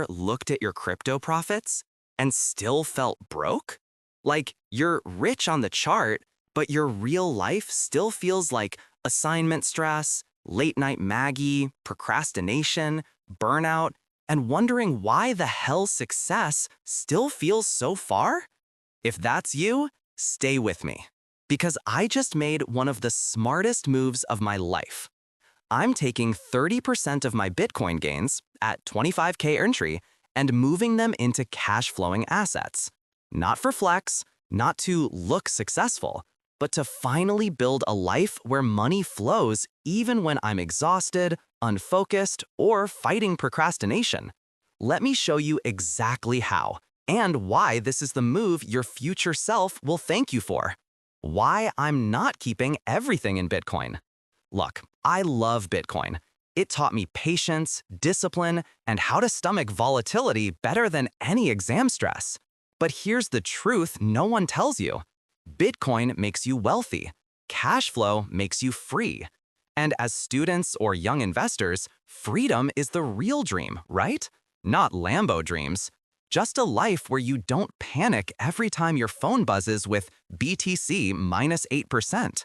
Looked at your crypto profits and still felt broke? Like you're rich on the chart, but your real life still feels like assignment stress, late night Maggie, procrastination, burnout, and wondering why the hell success still feels so far? If that's you, stay with me. Because I just made one of the smartest moves of my life. I'm taking 30% of my Bitcoin gains at 25K entry and moving them into cash flowing assets. Not for flex, not to look successful, but to finally build a life where money flows even when I'm exhausted, unfocused, or fighting procrastination. Let me show you exactly how and why this is the move your future self will thank you for. Why I'm not keeping everything in Bitcoin. Look, I love Bitcoin. It taught me patience, discipline, and how to stomach volatility better than any exam stress. But here's the truth no one tells you. Bitcoin makes you wealthy. Cash flow makes you free. And as students or young investors, freedom is the real dream, right? Not Lambo dreams. Just a life where you don't panic every time your phone buzzes with BTC minus 8%.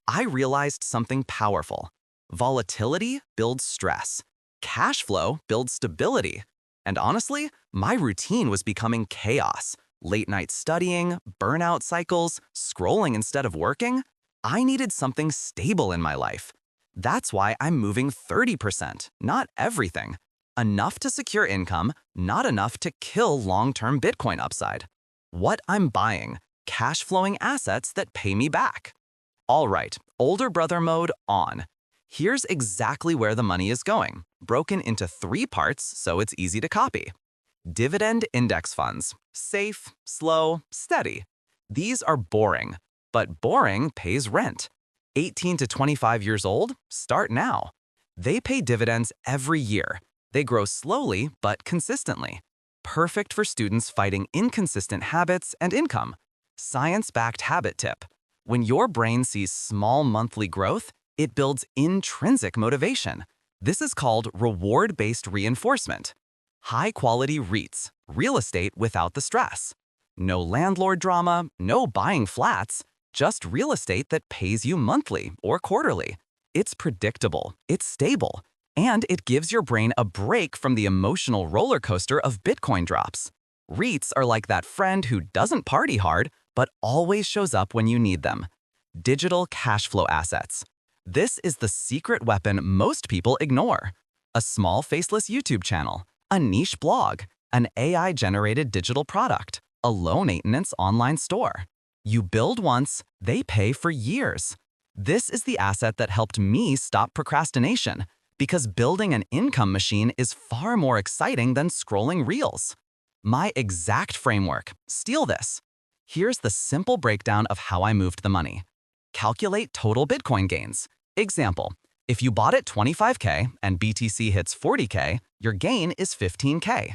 I realized something powerful. Volatility builds stress. Cash flow builds stability. And honestly, my routine was becoming chaos. Late night studying, burnout cycles, scrolling instead of working. I needed something stable in my life. That's why I'm moving 30%, not everything. Enough to secure income, not enough to kill long-term Bitcoin upside. What I'm buying, cash flowing assets that pay me back. All right, older brother mode on. Here's exactly where the money is going, broken into 3 parts so it's easy to copy. Dividend index funds, safe, slow, steady. These are boring, but boring pays rent. 18 to 25 years old, start now. They pay dividends every year. They grow slowly but consistently. Perfect for students fighting inconsistent habits and income. Science-backed habit tip. When your brain sees small monthly growth, it builds intrinsic motivation. This is called reward-based reinforcement. High-quality REITs, real estate without the stress. No landlord drama, no buying flats, just real estate that pays you monthly or quarterly. It's predictable, it's stable, and it gives your brain a break from the emotional roller coaster of Bitcoin drops. REITs are like that friend who doesn't party hard, but always shows up when you need them. Digital cash flow assets. This is the secret weapon most people ignore. A small faceless YouTube channel, a niche blog, an AI-generated digital product, a low-maintenance online store. You build once, they pay for years. This is the asset that helped me stop procrastination, because building an income machine is far more exciting than scrolling reels. My exact framework, steal this. Here's the simple breakdown of how I moved the money. Calculate total Bitcoin gains. Example, if you bought at 25K and BTC hits 40K, your gain is 15K.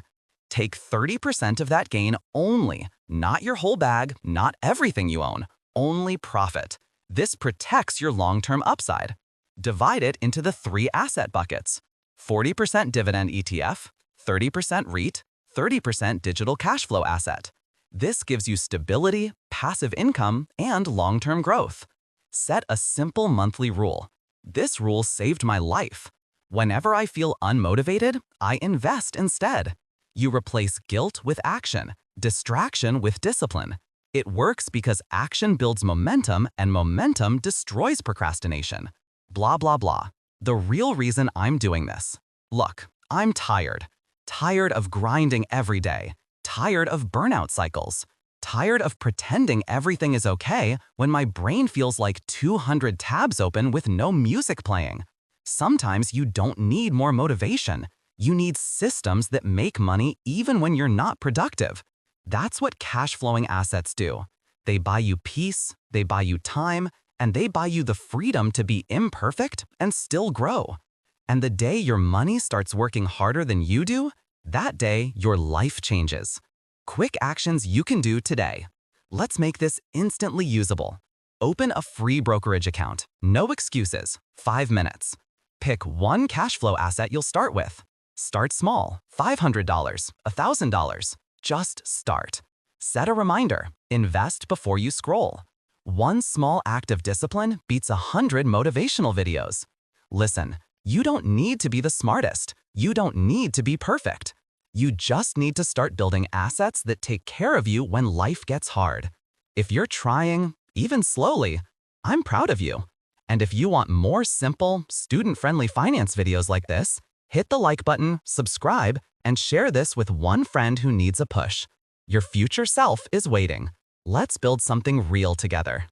Take 30% of that gain only, not your whole bag, not everything you own, only profit. This protects your long-term upside. Divide it into the 3 asset buckets. 40% dividend ETF, 30% REIT, 30% digital cash flow asset. This gives you stability, passive income, and long-term growth. Set a simple monthly rule. This rule saved my life. Whenever I feel unmotivated, I invest instead. You replace guilt with action, distraction with discipline. It works because action builds momentum and momentum destroys procrastination. Blah, blah, blah. The real reason I'm doing this. Look, I'm tired. Tired of grinding every day. Tired of burnout cycles. Tired of pretending everything is okay when my brain feels like 200 tabs open with no music playing. Sometimes you don't need more motivation. You need systems that make money even when you're not productive. That's what cash flowing assets do. They buy you peace, they buy you time, and they buy you the freedom to be imperfect and still grow. And the day your money starts working harder than you do, that day your life changes. Quick actions you can do today. Let's make this instantly usable. Open a free brokerage account. No excuses. 5 minutes. Pick one cash flow asset you'll start with. Start small, $500, $1,000. Just start. Set a reminder. Invest before you scroll. One small act of discipline beats 100 motivational videos. Listen, you don't need to be the smartest. You don't need to be perfect. You just need to start building assets that take care of you when life gets hard. If you're trying, even slowly, I'm proud of you. And if you want more simple, student-friendly finance videos like this, hit the like button, subscribe, and share this with one friend who needs a push. Your future self is waiting. Let's build something real together.